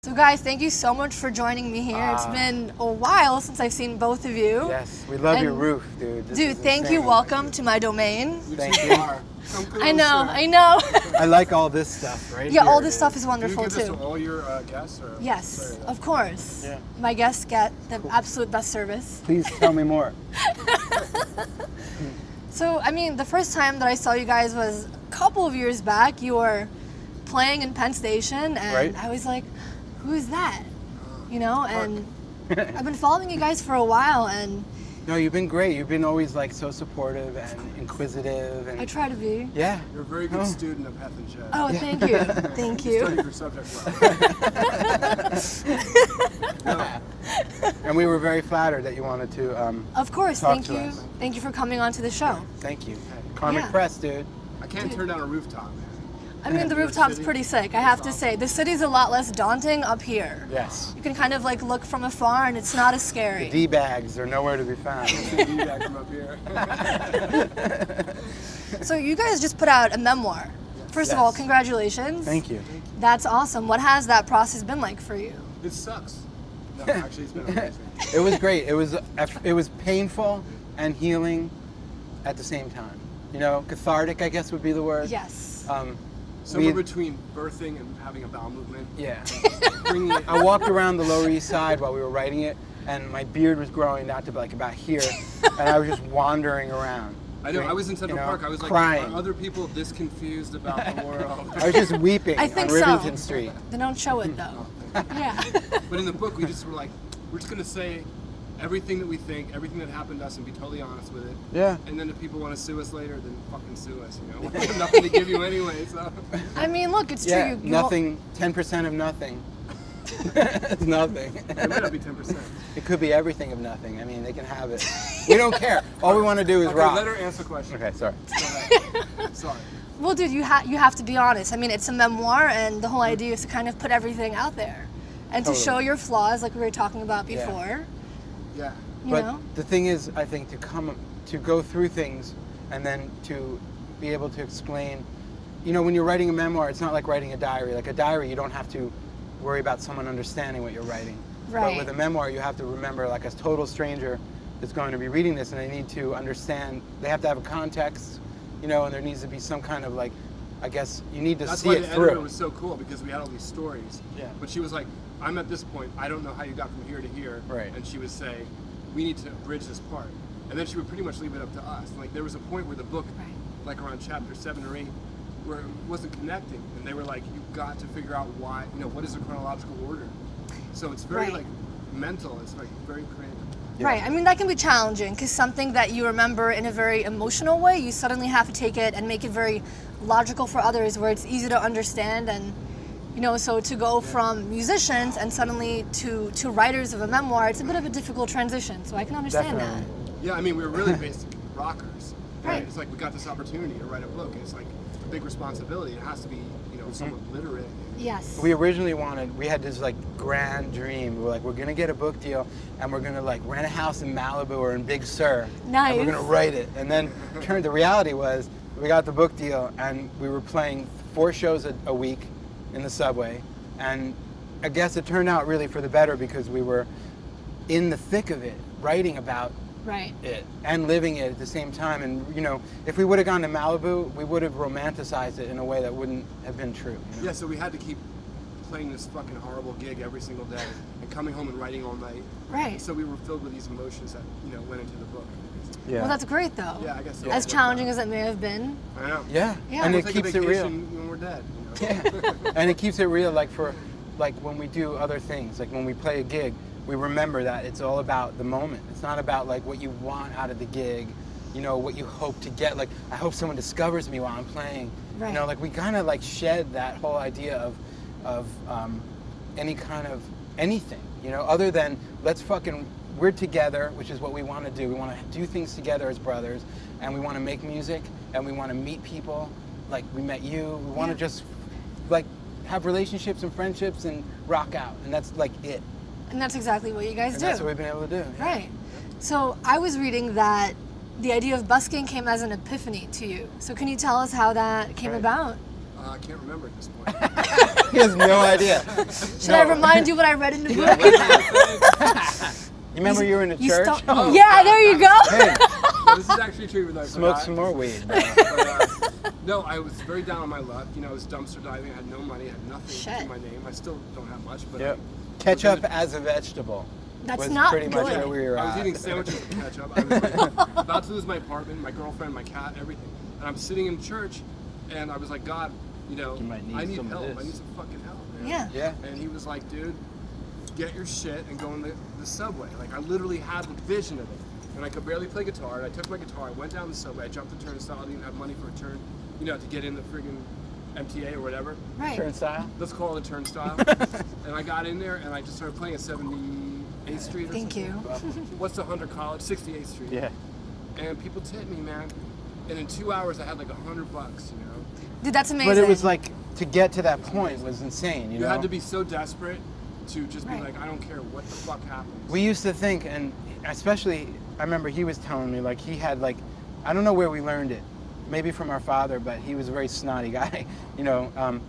So guys, thank you so much for joining me here. It's been a while since I've seen both of you. Yes, we love your roof, dude. Dude, thank you. Welcome to my domain. Thank you. I know. I like all this stuff, right? Yeah, here, all this dude. stuff is wonderful Do you give too. this to all your guests? Or? Yes, of course. Yeah. My guests get the absolute best service. Please tell me more. So, I mean, the first time that I saw you guys was a couple of years back. You were playing in Penn Station, and Right. I was like, who is that? You know, and I've been following you guys for a while, and No, you've been great. You've been always like so supportive and inquisitive, and I try to be. yeah. You're a very good student of Heth and Jed. Oh, thank you. Thank You studied you. your subject well. And we were very flattered that you wanted to. Of course, Talk thank to you. us. Thank you for coming on to the show. Thank you. Karmic Yeah. Press, dude. I can't turn down a rooftop, man. I mean, the New York rooftop's City. pretty sick, I have to say. The city's a lot less daunting up here. Yes. You can kind of like look from afar and it's not as The scary. D-bags are nowhere to be found. You guys from up here. So you guys just put out a memoir. First of all, Yes. congratulations. Thank you. That's awesome. What has that process been like for you? It sucks. No, actually, it's been amazing. It was great. It was painful and healing at the same time. You know, cathartic, I guess would be the word. Yes. Somewhere between birthing and having a bowel movement. Yeah. Bringing it I walked around the Lower East Side while we were writing it, and my beard was growing out to like about here, and I was just wandering around. I know, I was in Central You know, Park. I was like, crying. are other people this confused about the world? I was just weeping I think on Rivington so. Street. Then don't show it though. Yeah. But in the book, we just were like, we're just going to say everything that we think, everything that happened to us, and be totally honest with it. Yeah. And then if people want to sue us later, then fucking sue us, you know? We have nothing to give you anyway, so. I mean, look, it's Yeah, true. nothing, 10% of nothing. It's nothing. It might not be 10%. It could be everything of nothing. I mean, they can have it. We don't care. All we want to do is Okay, rock. let her answer the question. Okay, sorry. Go ahead. Sorry. Well, dude, you have to be honest. I mean, it's a memoir, and the whole idea is to kind of put everything out there, and to Totally. show your flaws, like we were talking about Yeah. before. Yeah. You But know. the thing is, I think to go through things and then to be able to explain, you know, when you're writing a memoir, it's not like writing a diary. Like a diary, you don't have to worry about someone understanding what you're writing. Right. But with a memoir, you have to remember, like a total stranger is going to be reading this, and they need to understand. They have to have a context, you know, and there needs to be some kind of like, I guess you need to That's see why it the editor through. was so cool, because we had all these stories. Yeah. But she was like, I'm at this point, I don't know how you got from here to here. Right. And she would say, we need to bridge this part. And then she would pretty much leave it up to us. Like there was a point where the book, Right. like around chapter 7 or 8, where it wasn't connecting. And they were like, you've got to figure out why, you know, what is the chronological order? So it's very Right. like mental, it's like very creative. Yeah. Right. I mean, that can be challenging because something that you remember in a very emotional way, you suddenly have to take it and make it very logical for others, where it's easy to understand. And you know, so to go from musicians and suddenly to writers of a memoir, it's a bit of a difficult transition. So I can understand Definitely. Yeah, I mean, we were really basic rockers. Right. It's like we got this opportunity to write a book, and it's like a big responsibility. It has to be, you know, somewhat literate. that. Yes. We originally we had this like grand dream. We were like, we're gonna get a book deal, and we're gonna like rent a house in Malibu or in Big Sur. Nice. And we're gonna write it. And then the reality was, we got the book deal, and we were playing 4 shows a week in the subway. And I guess it turned out really for the better, because we were in the thick of it, writing about Right. it and living it at the same time. And you know, if we would have gone to Malibu, we would have romanticized it in a way that wouldn't have been true. You know? Yeah, so we had to keep playing this fucking horrible gig every single day and coming home and writing all night. Right. So we were filled with these emotions that, you know, went into the book. Yeah. Well, that's great though. Yeah, I guess so. As challenging as it may have been. I know. Yeah. Yeah. And We'll it take keeps a it real. vacation when we're dead. You know? Yeah. And it keeps it real, like when we do other things, like when we play a gig, we remember that it's all about the moment. It's not about like what you want out of the gig, you know, what you hope to get. Like, I hope someone discovers me while I'm playing. Right. You know, like we kind of like shed that whole idea of any kind of anything, you know, other than we're together, which is what we want to do. We want to do things together as brothers, and we want to make music, and we want to meet people like we met you. We want to just like have relationships and friendships and rock out, and that's like it. And that's exactly what you guys And do. that's what we've been able to do. Yeah. Right. So I was reading that the idea of busking came as an epiphany to you. So can you tell us how that came Right. about? I can't remember at this point. He has no idea. Should I remind you what I read in the book? What did I say? You remember you were in a church? Oh, yeah, there you go. Hey, So this is actually true. Even though I smoke forgot. some more weed. No, I was very down on my luck. You know, I was dumpster diving. I had no money. I had nothing Shit. to my name. I still don't have much, but Yep. I Ketchup was in as a vegetable. That's was not pretty much good. where we were I was at. eating sandwiches with ketchup. I was like, about to lose my apartment, my girlfriend, my cat, everything. And I'm sitting in church, and I was like, God, you know, You might need I need some of help. this. I need some fucking help, man. Yeah. Yeah. And he was like, dude, get your shit and go in the subway. Like, I literally had the vision of it. And I could barely play guitar. And I took my guitar, I went down the subway, I jumped the turnstile, I didn't have money for a turn, you know, to get in the friggin' MTA or whatever. Right. Turnstile? Let's call it a turnstile. And I got in there and I just started playing at 78th Street or Thank something. you. What's the Hunter College? 68th Street. Yeah. And people tipped me, man. And in 2 hours, I had like $100, you know. Dude, that's amazing. But it was like, to get to that point was insane, you know? You had to be so desperate to just Right. be like, I don't care what the fuck happens. We used to think, and especially, I remember he was telling me, like, he had, like, I don't know where we learned it, maybe from our father, but he was a very snotty guy, you know.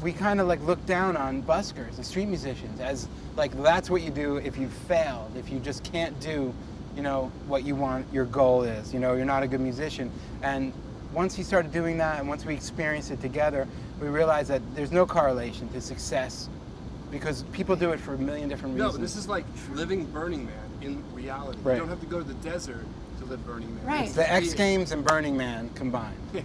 We kind of, like, looked down on buskers and street musicians as, like, that's what you do if you failed, if you just can't do, you know, what you want, your goal is, you know, you're not a good musician. And once he started doing that, and once we experienced it together, we realized that there's no correlation to success, because people do it for a million different No, reasons. but this is like living Burning Man in reality. Right. You don't have to go to the desert to live Burning Man. Right. It's The just X being- Games and Burning Man combined Yeah.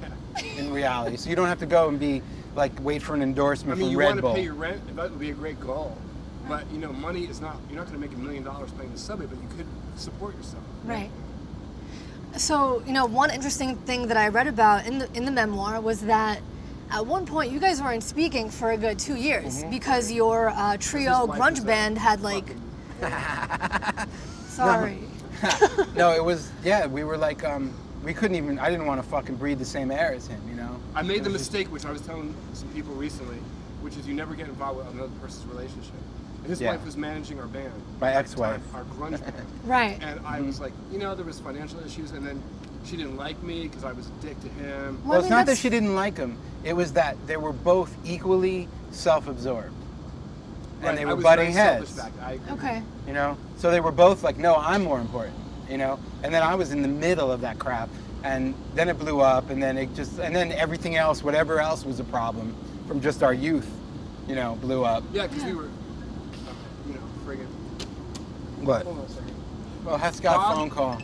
in reality. So you don't have to go and be like wait for an I endorsement mean, from you Red want to Bull. pay your rent, that would be a great goal. But, you know, money is not, you're not going to make $1 million playing the subway, but you could support yourself. Right. So, you know, one interesting thing that I read about in the memoir was that at one point you guys weren't speaking for a good 2 years because your trio wife grunge is a band had like. fucking- Sorry. No, it was, yeah, we were like, we couldn't even, I didn't want to fucking breathe the same air as him, you know? I made It the was just- mistake, which I was telling some people recently, which is you never get involved with another person's relationship. And his Yeah. wife was managing our band. My at the ex-wife. time, Our grunge band. Right. And I was like, you know, there was financial issues, and then she didn't like me because I was a dick to him. Well, Well, I it's mean, not that that's- she didn't like him. It was that they were both equally self-absorbed. And Right, they I were was butting very heads. selfish back then. I agree. Okay. You know, so they were both like, no, I'm more important, you know, and then I was in the middle of that crap, and then it blew up, and then and then everything else, whatever else was a problem from just our youth, you know, blew up. Yeah, because we were, you know, friggin'. What? Hold on a second. Well, Heth's got a Bob? phone call.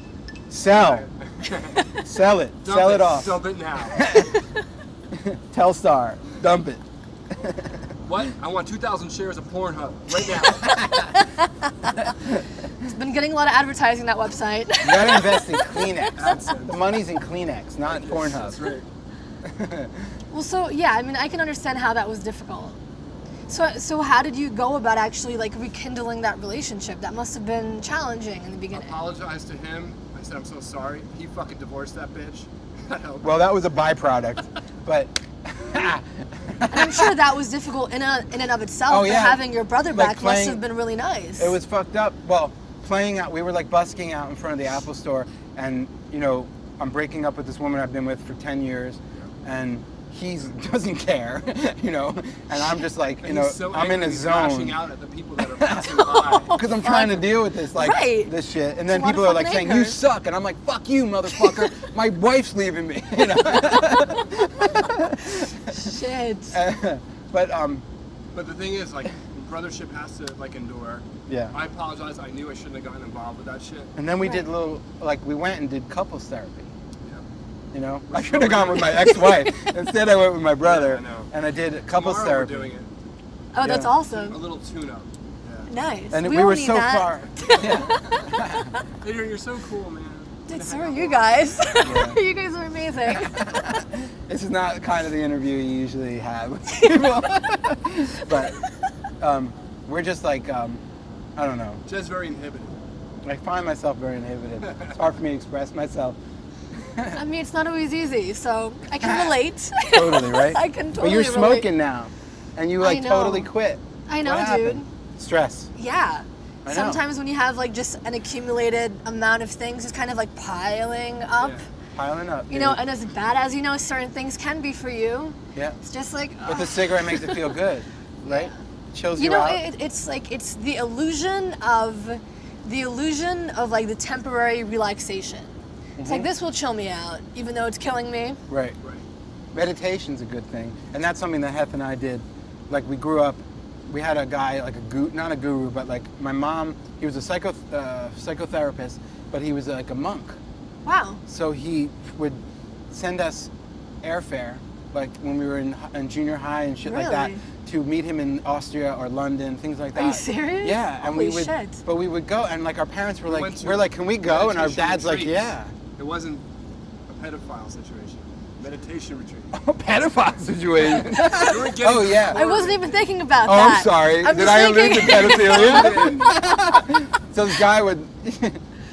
Sell it, Dump sell it off. Dump it now. Telstar, dump it. What? I want 2,000 shares of Pornhub right now. It's been getting a lot of advertising that website. You gotta invest in Kleenex. AdSense. The money's in Kleenex, not Pornhub. That's right. Well, so yeah, I mean, I can understand how that was difficult. So how did you go about actually like rekindling that relationship? That must have been challenging in the I beginning. apologized to him. I said, I'm so sorry. He fucking divorced that bitch. Well, that was a byproduct, but And I'm sure that was difficult in and of itself. Oh, but yeah. having your brother Like back must playing- have been really nice. it was fucked up. Well, playing out, we were like busking out in front of the Apple store, and you know, I'm breaking up with this woman I've been with for 10 years, and he doesn't care, you know, and I'm just like, you And know, he's so I'm in angry, a he's lashing zone out at the people that are passing by. because I'm trying to deal with this, like Right. this shit, and It's then a lot people of are like fucking saying, "You acres." suck," and I'm like, "Fuck you, motherfucker! My wife's leaving me," you know. Shit. But But the thing is, like, brothership has to, like, endure. yeah. I apologize. I knew I shouldn't have gotten involved with that shit. And then we Right. did we went and did couples therapy. Yeah. You know, I should have gone with my ex-wife. Instead, I went with my brother, Yeah, I know. and I did couples Tomorrow therapy. we're doing it. Oh, that's yeah. A awesome. little tune-up. Yeah. Nice. And we all were need so that. far. Yeah. Hey, you're so cool, man. Dude, so are you guys. You guys are amazing. This is not the kind of the interview you usually have with people, but we're just like I don't know. Jed's very inhibited. I find myself very inhibited. It's hard for me to express myself. I mean, it's not always easy, so I can relate. Totally, right? I can totally But you're relate. smoking now, and you like I know. totally quit. I know, What happened? Stress. Yeah. I know. Sometimes when you have like just an accumulated amount of things just kind of like piling up, Yeah. Piling up. You know, dude. and as bad as certain things can be for you, Yeah. it's just like But the cigarette makes it feel good, right? Chills you, you know, out. it's like it's the illusion of like the temporary relaxation. It's like this will chill me out, even though it's killing me. Right. Meditation's a good thing, and that's something that Heth and I did. Like we grew up, we had a guy like not a guru, but like my mom. He was a psychotherapist, but he was like a monk. Wow. So he would send us airfare, like when we were in junior high and shit like that, Really? to meet him in Austria or London, things like that. Are you serious? Yeah, and Holy we would. shit. But we would go, and like our parents were like, went to we're like, can we go? And our meditation dad's like, retreats. yeah. It wasn't a pedophile situation. Meditation retreat. Pedophile situation. You were getting Oh, yeah. I wasn't even thinking about Oh, that. I'm sorry. I'm Did just I allude to thinking- pedophilia? So this guy would.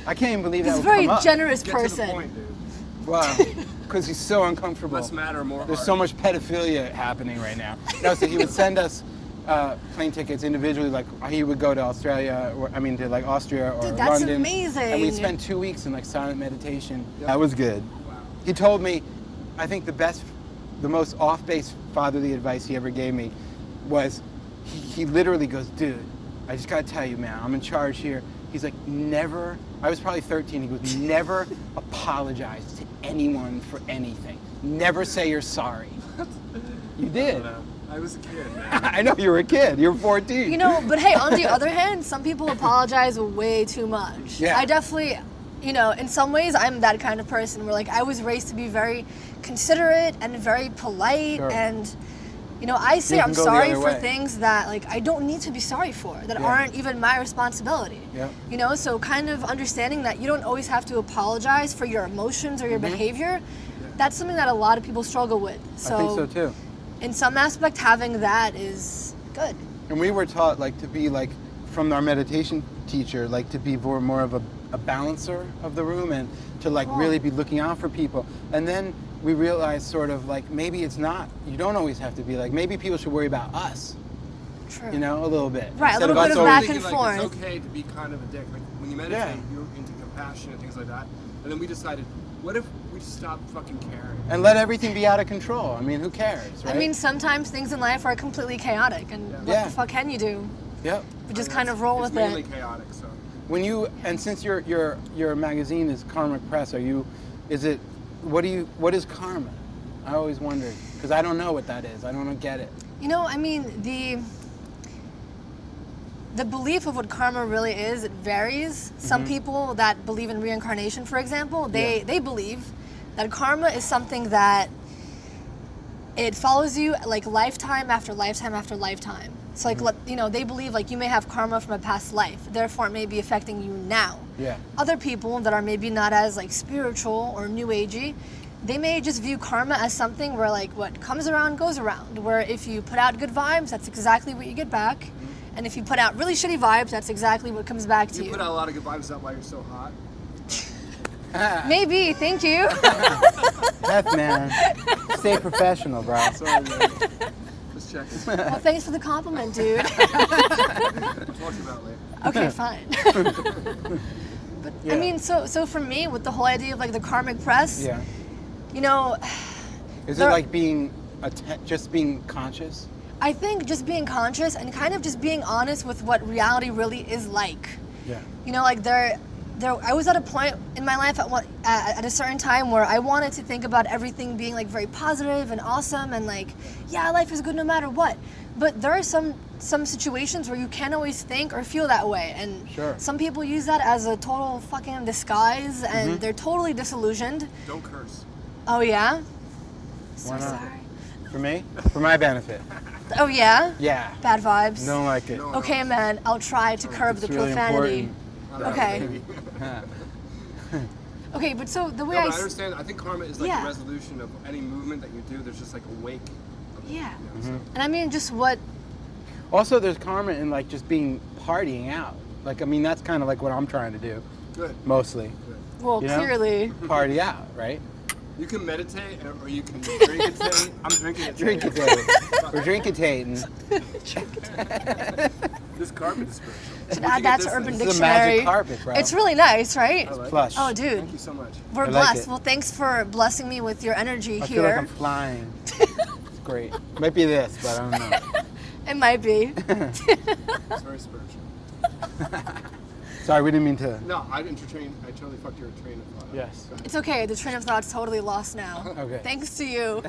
I can't even believe that He's a would very come up. generous Get to the person. point, dude. Wow, because he's so uncomfortable. Less matter, more There's art. so much pedophilia happening right now. No, so he would send us plane tickets individually. Like he would go to Australia, to like Austria or Dude, that's London. amazing. And we'd spend 2 weeks in like silent meditation. Yep. That was good. Wow. He told me, I think the most off-base fatherly advice he ever gave me was, he literally goes, dude, I just gotta tell you, man, I'm in charge here. He's like, never, I was probably 13, he goes, never apologize to anyone for anything. Never say you're sorry. You did. I was a kid, man. I know, you were a kid, you were 14. You know, but hey, on the other hand, some people apologize way too much. Yeah. I definitely, in some ways, I'm that kind of person where like I was raised to be very considerate and very polite, Sure. and I say You I'm can go the sorry other for way. things that like I don't need to be sorry for, that Yeah. aren't even my responsibility. Yeah. So kind of understanding that you don't always have to apologize for your emotions or your behavior. That's something that a lot of people struggle with. So, I think so too. in some aspect, having that is good. And we were taught like to be like, from our meditation teacher, like to be more of a balancer of the room and to like Cool. really be looking out for people. And then we realized sort of like maybe it's not, you don't always have to be like, maybe people should worry about us, True. a little bit. Right, a Instead little us bit of always- back Thinking, and like, forth. It's okay to be kind of a dick. Like when you meditate, Yeah. you're into compassion and things like that. And then we decided, what if we stop fucking caring? And let everything be out of control. I mean, who cares, right? I mean, sometimes things in life are completely chaotic, and what Yeah. the fuck can you do? Yep. We just kind of roll it's with mainly it. chaotic, so. When you, and since your magazine is Karmic Press, what is karma? I always wondered, because I don't know what that is. I don't get it. I mean, the belief of what karma really is, it varies. Some people that believe in reincarnation, for example, they believe that karma is something that it follows you like lifetime after lifetime after lifetime. So like, they believe like you may have karma from a past life, therefore it may be affecting you now. Yeah. Other people that are maybe not as like spiritual or new agey, they may just view karma as something where like what comes around goes around, where if you put out good vibes, that's exactly what you get back. And if you put out really shitty vibes, that's exactly what comes back to You you. put out a lot of good vibes, is that why you're so hot? Maybe, thank you. Heth, man. Stay professional, bro. Sorry, man. Just checking. Well, thanks for the compliment, dude. We'll talk about it later. Okay, fine. But Yeah. I mean, so for me, with the whole idea of like the karmic press, Yeah. Is it there- like being just being conscious? I think just being conscious and kind of just being honest with what reality really is like. Yeah. Like I was at a point in my life at a certain time where I wanted to think about everything being like very positive and awesome and like, yeah, life is good no matter what. But there are some situations where you can't always think or feel that way, and Sure. some people use that as a total fucking disguise, and they're totally disillusioned. Don't curse. Oh yeah? So Why not? sorry. For me? For my benefit. Oh yeah? Yeah. Bad vibes. Don't like it. No. Okay, man, I'll try to curb It's the really profanity. important. Okay. Okay, but so the way No, I but I understand. I think karma is like Yeah. the resolution of any movement that you do. There's just like a wake. yeah. Mm-hmm. And I mean just what Also, there's karma in like just being partying out. Like, I mean, that's kind of like what I'm trying to do, Good. mostly. well You know? clearly Party out, right? You can meditate or you can drink a tea. I'm drinking a tea. Drink a tea. We're drinking tating. This carpet is spiritual. Should add that to Urban This is a Dictionary. magic carpet, bro. It's really nice, right? I like Plush. Oh, dude. Thank you so much. We're I like blessed. it. Well, thanks for blessing me with your energy I here. feel like I'm flying. It's great. Might be this, but I don't know. It might be. It's very spiritual. Sorry, we didn't mean to. No, I totally fucked your train of thought. Yes. Go ahead. It's okay. The train of thought's totally lost now. Okay. Thanks to you.